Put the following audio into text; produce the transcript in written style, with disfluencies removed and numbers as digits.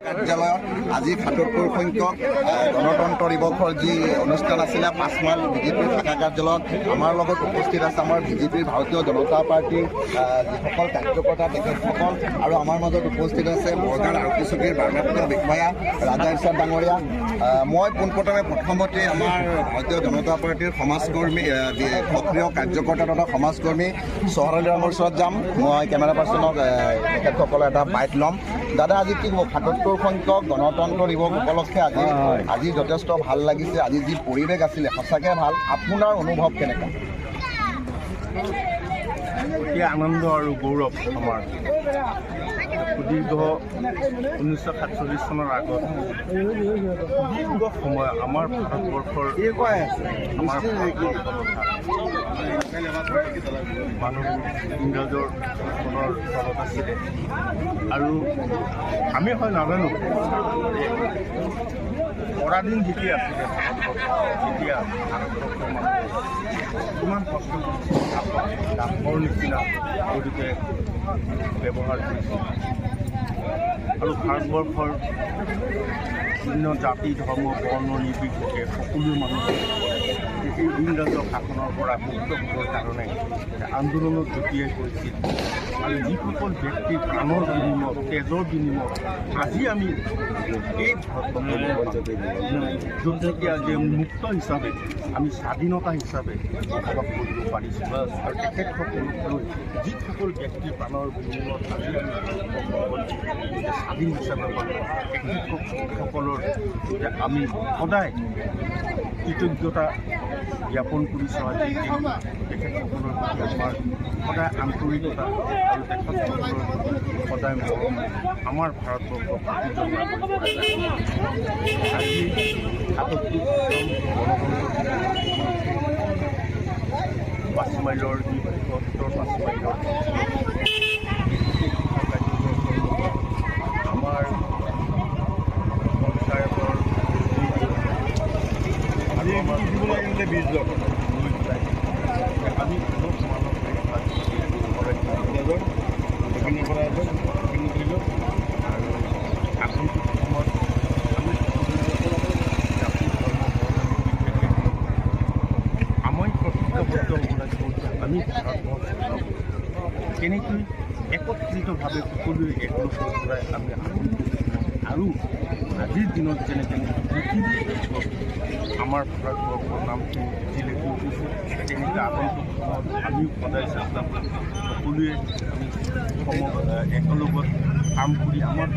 কাৰ্যালয়ত আজি ৭৭ সংখ্যক গণতন্ত্ৰ দিৱসৰ যি অনুষ্ঠান আছিলে ৫ মাইল বিজেপিৰ শাখা কাৰ্যালয়ত আমাৰ লগত উপস্থিত আছে আমাৰ বিজেপিৰ ভাৰতীয় জনতা পাৰ্টীৰ যিসকল কাৰ্যকৰ্তা তেখেতসকল আৰু আমাৰ মাজত উপস্থিত আছে বৰগাঁও আৰক্ষী চকীৰ ভাৰপ্ৰাপ্ত বিষয়া ৰাজা ইছাদ ডাঙৰীয়া। মই প্ৰথমতে আমাৰ ভাৰতীয় জনতা পাৰ্টীৰ সমাজকৰ্মী সক্ৰিয় কাৰ্যকৰ্তা তথা সমাজকৰ্মী চহৰালী ৰামৰ ওচৰত যাম। মই কেমেৰা পাৰ্চনক তেখেতসকলৰ এটা বাইট ল'ম। দাদা, আজি কি হ'ব? ৭৭ সংখ্যক গণতন্ত্ৰ দিৱস উপলক্ষে আজি যথেষ্ট ভাল লাগিছে। আজি যি পৰিৱেশ আছিলে সঁচাকৈ ভাল। আপোনাৰ অনুভৱ কেনেকুৱা? অতি আনন্দ আৰু গৌৰৱ আমাৰ সুদীৰ্ঘ 1947 চনৰ আগত দীৰ্ঘ সময় আমাৰ ভাৰতবৰ্ষৰ মানুহ ইংৰাজৰ শাসনৰ তলত আছিলে আৰু আমি হয় নাজানো পৰাধীন যেতিয়া আছিলে তেতিয়া ভাৰতবৰ্ষৰ মানুহে কিমান কষ্ট কৰিছিল, ডাকৰ নিচিনা গতিকে ব্যৱহাৰ কৰিছিল আৰু ভাৰতবৰ্ষৰ বিভিন্ন জাতি ধৰ্ম বৰ্ণ নিৰ্বিশেষে সকলো মানুহে এই ইংৰাজৰ শাসনৰ পৰা মুক্ত হ'বৰ কাৰণে আন্দোলনত জঁপিয়াই কৰিছিল আৰু যিসকল ব্যক্তিৰ প্ৰাণৰ বিনিময় তেজৰ বিনিময় আজি আমি এই যেতিয়া যে মুক্ত হিচাপে আমি স্বাধীনতা হিচাপে বসবাস কৰিব পাৰিছোঁ আৰু তেখেতসকললৈ যিসকল ব্যক্তিৰ প্ৰাণৰ বিনিময়ত আজি আমি স্বাধীন হিচাপে পালোঁ তেখেতসকলৰ আমি সদায় কৃতজ্ঞতা জ্ঞাপন কৰিছোঁ। আজি তেখেতসকলৰ প্ৰতি আমাৰ সদায় আন্তৰিকতা আৰু তেখেতসকলৰ সদায় মৰম আমাৰ ভাৰতবৰ্ষৰ প্ৰতিজন নাগৰিকৰ আজি ৫ মাইলৰ যি উত্তৰ ৫ মাইলৰ আমাৰ পঞ্চায়তৰ আমি আমি ভাৰতবৰ্ষক কেনেকৈ একত্ৰিতভাৱে সকলোৱে একলগ হৈ পেলাই আমি আৰু আজিৰ দিনত যেনেকৈ পৃথিৱীৰ আমাৰ ভাৰতবৰ্ষৰ নামটো জিলিকি উঠিছে তেনেকৈ আগন্তুক সময়ত আমিও সদায় চেষ্টা কৰিম সকলোৱে আমি একেলগত কাম কৰি আমাৰ